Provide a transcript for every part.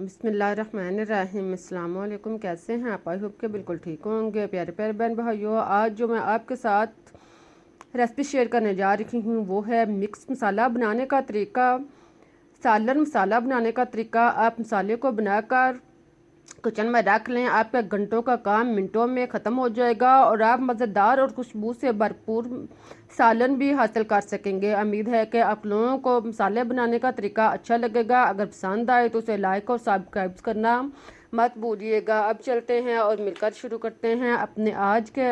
बिस्मिल्लाहिर्रहमानिर्रहीम। अस्सलाम वालेकुम। कैसे हैं आप? आई होप के बिल्कुल ठीक होंगे। प्यारे प्यारे बहन भाइयों, आज जो मैं आपके साथ रेसिपी शेयर करने जा रही हूँ वो है मिक्स मसाला बनाने का तरीका। सालन मसाला बनाने का तरीका। आप मसाले को बनाकर किचन में रख लें, आपका घंटों का काम मिनटों में ख़त्म हो जाएगा और आप मज़ेदार और खुशबू से भरपूर सालन भी हासिल कर सकेंगे। उम्मीद है कि आप लोगों को मसाले बनाने का तरीका अच्छा लगेगा। अगर पसंद आए तो उसे लाइक और सब्सक्राइब करना मत भूलिएगा। अब चलते हैं और मिलकर शुरू करते हैं अपने आज के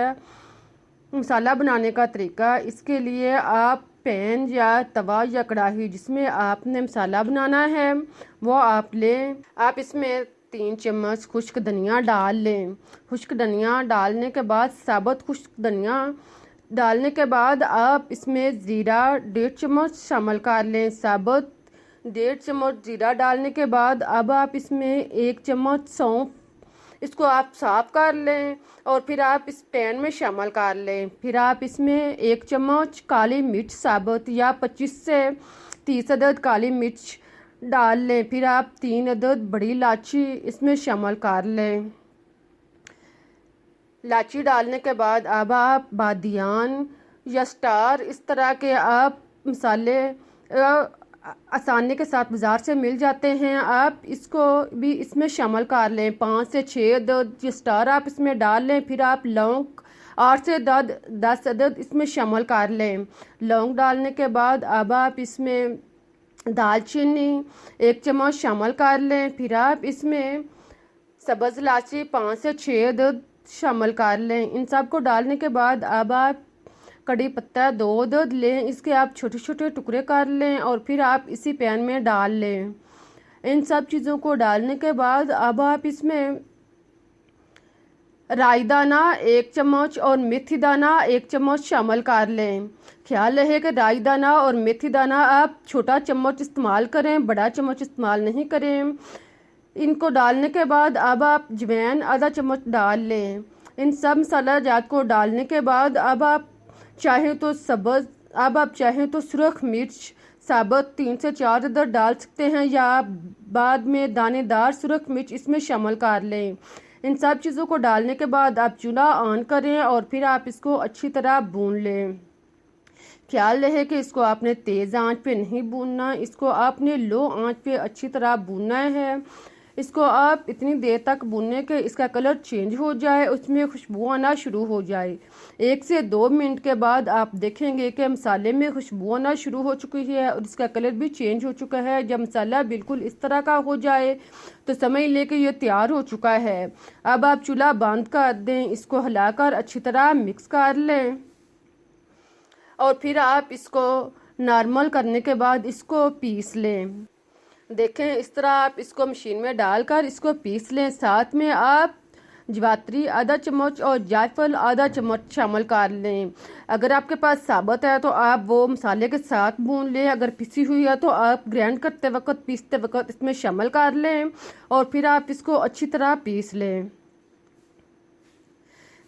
मसाला बनाने का तरीका। इसके लिए आप पैन या तवा या कढ़ाई जिसमें आपने मसाला बनाना है वो आप लें। आप इसमें 3 चम्मच खुश्क धनिया डाल लें। खुश्क धनिया डालने के बाद, साबुत खुश्क धनिया डालने के बाद आप इसमें ज़ीरा 1.5 चम्मच शामिल कर लें। साबुत 1.5 चम्मच ज़ीरा डालने के बाद अब आप इसमें 1 चम्मच सौंफ, इसको आप साफ़ कर लें और फिर आप इस पैन में शामिल कर लें। फिर आप इसमें 1 चम्मच काली मिर्च साबुत या 25 से 30 अदद काली मिर्च डाल लें। फिर आप 3 अदद बड़ी इलायची इसमें शामिल कर लें। इलायची डालने के बाद अब आप बादियान या स्टार इस तरह के आप मसाले आसानी के साथ बाज़ार से मिल जाते हैं, आप इसको भी इसमें शामिल कर लें। 5 से 6 अदद ये स्टार आप इसमें डाल लें। फिर आप लौंग 8 से 10 अदद इसमें शामिल कर लें। लौंग डालने के बाद अब आप इसमें दालचीनी 1 चम्मच शामिल कर लें। फिर आप इसमें सब्ज़ इलायची 5 से 6 अदद शामिल कर लें। इन सब को डालने के बाद अब आप कड़ी पत्ता 2 अदद लें, इसके आप छोटे छोटे टुकड़े कर लें और फिर आप इसी पैन में डाल लें। इन सब चीज़ों को डालने के बाद अब आप इसमें राई दाना 1 चम्मच और मेथी दाना 1 चम्मच शामिल कर लें। ख्याल रहे कि राई दाना और मेथी दाना आप छोटा चम्मच इस्तेमाल करें, बड़ा चम्मच इस्तेमाल नहीं करें। इनको डालने के बाद अब आप अजवाइन आधा चम्मच डाल लें। इन सब मसाला जात को डालने के बाद अब आप चाहें तो सुरख मिर्च साबुत 3 से 4 अदद डाल सकते हैं या आप बाद में दानेदार सुरख मिर्च इसमें शामिल कर लें। इन सब चीज़ों को डालने के बाद आप चूल्हा ऑन करें और फिर आप इसको अच्छी तरह भून लें। ख्याल रहे कि इसको आपने तेज़ आंच पे नहीं भूनना, इसको आपने लो आंच पे अच्छी तरह भूनना है। इसको आप इतनी देर तक भूनने के इसका कलर चेंज हो जाए, उसमें खुशबू आना शुरू हो जाए। 1 से 2 मिनट के बाद आप देखेंगे कि मसाले में खुशबू आना शुरू हो चुकी है और इसका कलर भी चेंज हो चुका है। जब मसाला बिल्कुल इस तरह का हो जाए तो समझ लें कि ये तैयार हो चुका है। अब आप चूल्हा बंद कर दें, इसको हिलाकर अच्छी तरह मिक्स कर लें और फिर आप इसको नॉर्मल करने के बाद इसको पीस लें। देखें इस तरह आप इसको मशीन में डालकर इसको पीस लें। साथ में आप जवात्री आधा चम्मच और जायफल आधा चम्मच शामिल कर लें। अगर आपके पास साबुत है तो आप वो मसाले के साथ भून लें, अगर पिसी हुई है तो आप ग्राइंड करते वक्त पीसते वक्त इसमें शामिल कर लें और फिर आप इसको अच्छी तरह पीस लें।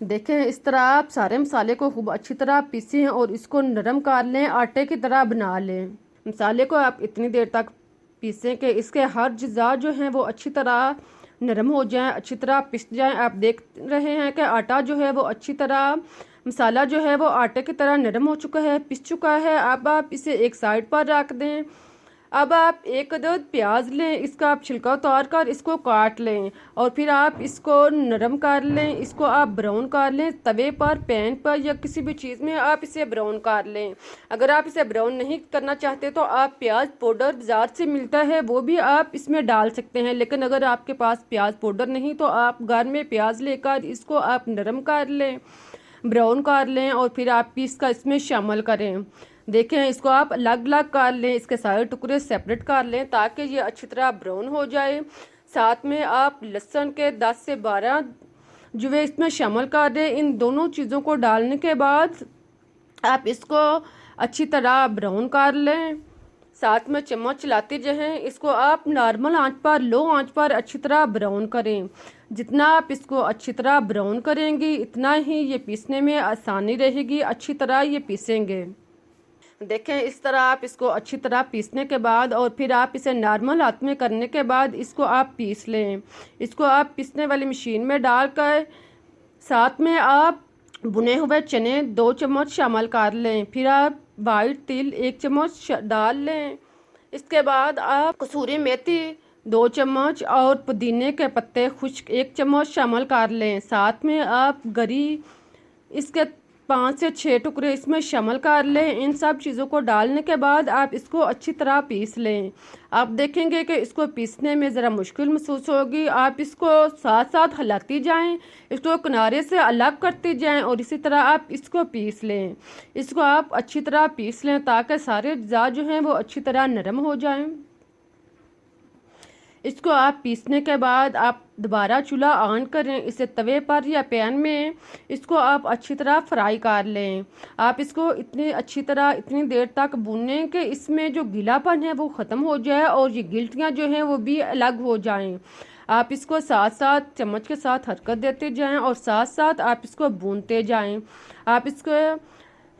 देखें इस तरह आप सारे मसाले को खूब अच्छी तरह पीसें और इसको नरम कर लें, आटे की तरह बना लें। मसाले को आप इतनी देर तक पीसें कि इसके हर अज़्ज़ा जो हैं वो अच्छी तरह नरम हो जाएं, अच्छी तरह पिस जाएं। आप देख रहे हैं कि आटा जो है वो अच्छी तरह, मसाला जो है वो आटे की तरह नरम हो चुका है, पिस चुका है। अब आप इसे एक साइड पर रख दें। अब आप 1 अदद प्याज लें, इसका आप छिलका उतार कर इसको काट लें और फिर आप इसको नरम कर लें। इसको आप ब्राउन कर लें तवे पर, पैन पर या किसी भी चीज़ में आप इसे ब्राउन कर लें। अगर आप इसे ब्राउन नहीं करना चाहते तो आप प्याज पाउडर बाज़ार से मिलता है वो भी आप इसमें डाल सकते हैं, लेकिन अगर आपके पास प्याज पाउडर नहीं तो आप घर में प्याज लेकर इसको आप नरम कर लें, ब्राउन कर लें और फिर आप पीस का इसमें शामिल करें। देखें इसको आप अलग अलग कर लें, इसके सारे टुकड़े सेपरेट कर लें ताकि ये अच्छी तरह ब्राउन हो जाए। साथ में आप लहसुन के 10 से 12 जुवे इसमें शामिल कर दें। इन दोनों चीज़ों को डालने के बाद आप इसको अच्छी तरह ब्राउन कर लें। साथ में चम्मच चलाते रहें। इसको आप नॉर्मल आंच पर, लो आंच पर अच्छी तरह ब्राउन करें। जितना आप इसको अच्छी तरह ब्राउन करेंगी इतना ही ये पीसने में आसानी रहेगी, अच्छी तरह ये पीसेंगे। देखें इस तरह आप इसको अच्छी तरह पीसने के बाद और फिर आप इसे नॉर्मल हाथ में करने के बाद इसको आप पीस लें। इसको आप पीसने वाली मशीन में डालकर साथ में आप भुने हुए चने 2 चम्मच शामिल कर लें। फिर आप वाइट तिल 1 चम्मच डाल लें। इसके बाद आप कसूरी मेथी 2 चम्मच और पुदीने के पत्ते खुश्क 1 चम्मच शामिल कर लें। साथ में आप गरी इसके 5 से 6 टुकड़े इसमें शामिल कर लें। इन सब चीज़ों को डालने के बाद आप इसको अच्छी तरह पीस लें। आप देखेंगे कि इसको पीसने में ज़रा मुश्किल महसूस होगी। आप इसको साथ साथ हिलाती जाएं, इसको किनारे से अलग करती जाएं और इसी तरह आप इसको पीस लें। इसको आप अच्छी तरह पीस लें ताकि सारे अज्जा जो हैं वो अच्छी तरह नरम हो जाएं। इसको आप पीसने के बाद आप दोबारा चूल्हा ऑन करें। इसे तवे पर या पैन में इसको आप अच्छी तरह फ्राई कर लें। आप इसको इतनी अच्छी तरह इतनी देर तक भूनें कि इसमें जो गीलापन है वो ख़त्म हो जाए और ये गिल्टियाँ जो हैं वो भी अलग हो जाएं। आप इसको साथ साथ चम्मच के साथ हरकत देते जाएं और साथ साथ आप इसको भूनते जाएं। आप इसको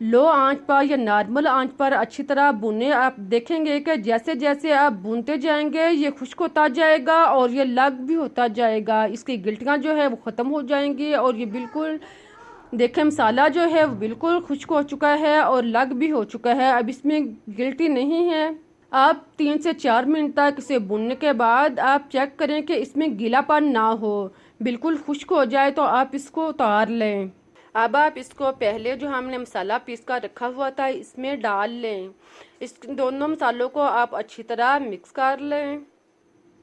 लो आंच पर या नॉर्मल आंच पर अच्छी तरह भुने। आप देखेंगे कि जैसे जैसे आप भूनते जाएंगे ये खुश्क होता जाएगा और ये लग भी होता जाएगा। इसकी गिल्टियाँ जो है वो ख़त्म हो जाएंगी और ये बिल्कुल देखें मसाला जो है वो बिल्कुल खुश्क हो चुका है और लग भी हो चुका है। अब इसमें गिल्टी नहीं है। आप 3 से 4 मिनट तक इसे भूनने के बाद आप चेक करें कि इसमें गीलापन ना हो, बिल्कुल खुश्क हो जाए तो आप इसको उतार लें। अब आप इसको पहले जो हमने मसाला पीस कर रखा हुआ था इसमें डाल लें। इस दोनों मसालों को आप अच्छी तरह मिक्स कर लें।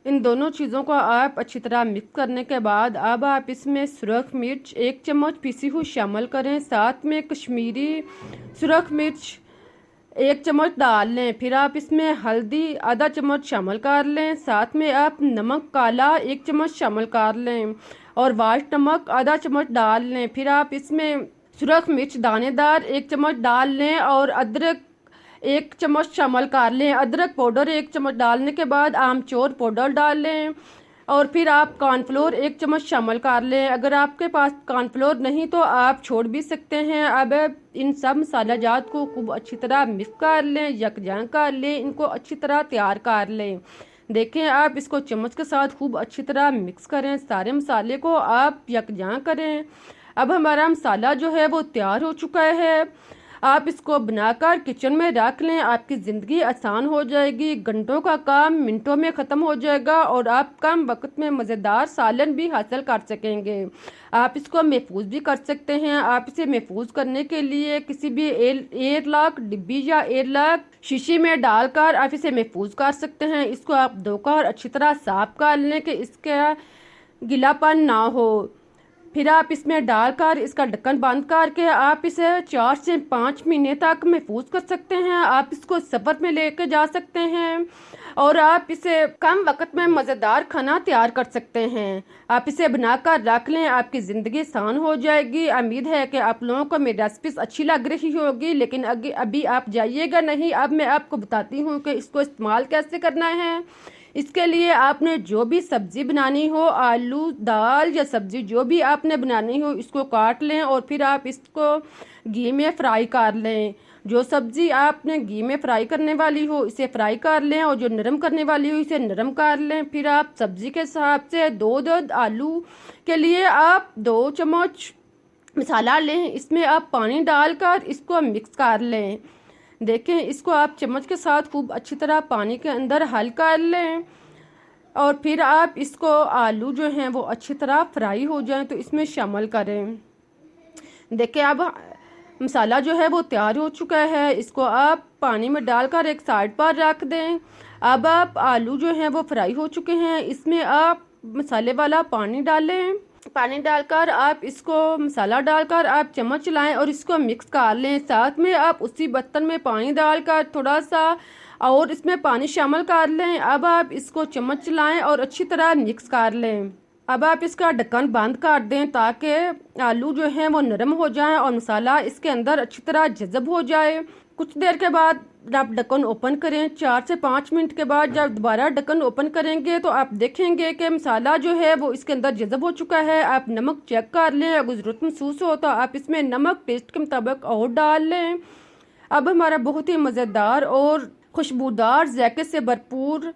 इन दोनों चीज़ों को आप अच्छी तरह मिक्स करने के बाद अब आप इसमें सुरख मिर्च 1 चम्मच पीसी हुई शामिल करें। साथ में कश्मीरी सुरख मिर्च 1 चम्मच डाल लें। फिर आप इसमें हल्दी आधा चम्मच शामिल कर लें। साथ में आप नमक काला 1 चम्मच शामिल कर लें और वाइट नमक आधा चम्मच डाल लें। फिर आप इसमें सुरख मिर्च दानेदार 1 चम्मच डाल लें और अदरक 1 चम्मच शामिल कर लें। अदरक पाउडर 1 चम्मच डालने के बाद आमचूर पाउडर डाल लें और फिर आप कॉर्नफ्लोर 1 चम्मच शामिल कर लें। अगर आपके पास कॉर्नफ्लोर नहीं तो आप छोड़ भी सकते हैं। अब इन सब मसाला जात को खूब अच्छी तरह मिक्स कर लें, यकजां कर लें, इनको अच्छी तरह तैयार कर लें। देखें आप इसको चम्मच के साथ खूब अच्छी तरह मिक्स करें, सारे मसाले को आप यकजां करें। अब हमारा मसाला जो है वो तैयार हो चुका है। आप इसको बनाकर किचन में रख लें, आपकी ज़िंदगी आसान हो जाएगी। घंटों का काम मिनटों में ख़त्म हो जाएगा और आप कम वक्त में मज़ेदार सालन भी हासिल कर सकेंगे। आप इसको महफूज भी कर सकते हैं। आप इसे महफूज करने के लिए किसी भी एयरलॉक डिब्बी या एयरलॉक शीशी में डालकर आप इसे महफूज कर सकते हैं। इसको आप धोकर अच्छी तरह साफ कर लें कि इसका गीलापन ना हो। फिर आप इसमें डालकर इसका ढक्कन बंद करके आप इसे 4 से 5 महीने तक महफूज कर सकते हैं। आप इसको सफ़र में लेकर जा सकते हैं और आप इसे कम वक्त में मज़ेदार खाना तैयार कर सकते हैं। आप इसे बनाकर रख लें, आपकी ज़िंदगी आसान हो जाएगी। उम्मीद है कि आप लोगों को मेरी रेसिपीज़ अच्छी लग रही होगी, लेकिन अभी आप जाइएगा नहीं। अब मैं आपको बताती हूँ कि इसको इस्तेमाल कैसे करना है। इसके लिए आपने जो भी सब्ज़ी बनानी हो, आलू दाल या सब्ज़ी जो भी आपने बनानी हो, इसको काट लें और फिर आप इसको घी में फ्राई कर लें। जो सब्ज़ी आपने घी में फ्राई करने वाली हो इसे फ्राई कर लें और जो नरम करने वाली हो इसे नरम कर लें। फिर आप सब्ज़ी के हिसाब से 2 आलू के लिए आप 2 चम्मच मसाला लें। इसमें आप पानी डालकर इसको मिक्स कर लें। देखें इसको आप चम्मच के साथ खूब अच्छी तरह पानी के अंदर हल कर लें और फिर आप इसको आलू जो हैं वो अच्छी तरह फ्राई हो जाएं तो इसमें शामिल करें। देखें अब मसाला जो है वो तैयार हो चुका है। इसको आप पानी में डालकर एक साइड पर रख दें। अब आप आलू जो हैं वो फ्राई हो चुके हैं, इसमें आप मसाले वाला पानी डालें। पानी डालकर आप इसको मसाला डालकर आप चम्मच चलाएं और इसको मिक्स कर लें। साथ में आप उसी बर्तन में पानी डालकर थोड़ा सा और इसमें पानी शामिल कर लें। अब आप इसको चम्मच चलाएं और अच्छी तरह मिक्स कर लें। अब आप इसका ढक्कन बंद कर दें ताकि आलू जो हैं वो नरम हो जाएं और मसाला इसके अंदर अच्छी तरह जज़ब हो जाए। कुछ देर के बाद आप ढक्कन ओपन करें। 4 से 5 मिनट के बाद जब दोबारा ढक्कन ओपन करेंगे तो आप देखेंगे कि मसाला जो है वो इसके अंदर जज़ब हो चुका है। आप नमक चेक कर लें, अगर ज़रूरत महसूस हो तो आप इसमें नमक टेस्ट के मुताबिक और डाल लें। अब हमारा बहुत ही मज़ेदार और खुशबूदार जायके से भरपूर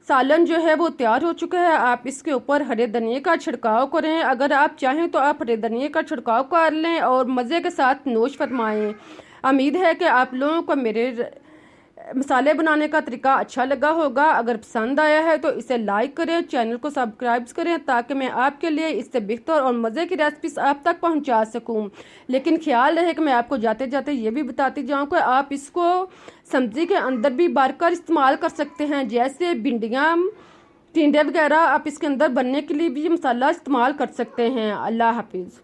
सालन जो है वो तैयार हो चुका है। आप इसके ऊपर हरे धनिए का छिड़काव करें। अगर आप चाहें तो आप हरे धनिए का छिड़काव कर लें और मज़े के साथ नोश फरमाएं। उम्मीद है कि आप लोगों को मेरे मसाले बनाने का तरीका अच्छा लगा होगा। अगर पसंद आया है तो इसे लाइक करें, चैनल को सब्सक्राइब करें ताकि मैं आपके लिए इससे बेहतर और मज़े की रेसिपीज आप तक पहुंचा सकूं। लेकिन ख्याल रहे कि मैं आपको जाते जाते ये भी बताती जाऊं कि आप इसको सब्ज़ी के अंदर भी भरकर इस्तेमाल कर सकते हैं, जैसे भिंडियाँ, टिंडे वगैरह। आप इसके अंदर बनने के लिए भी ये मसाला इस्तेमाल कर सकते हैं। अल्लाह हाफिज़।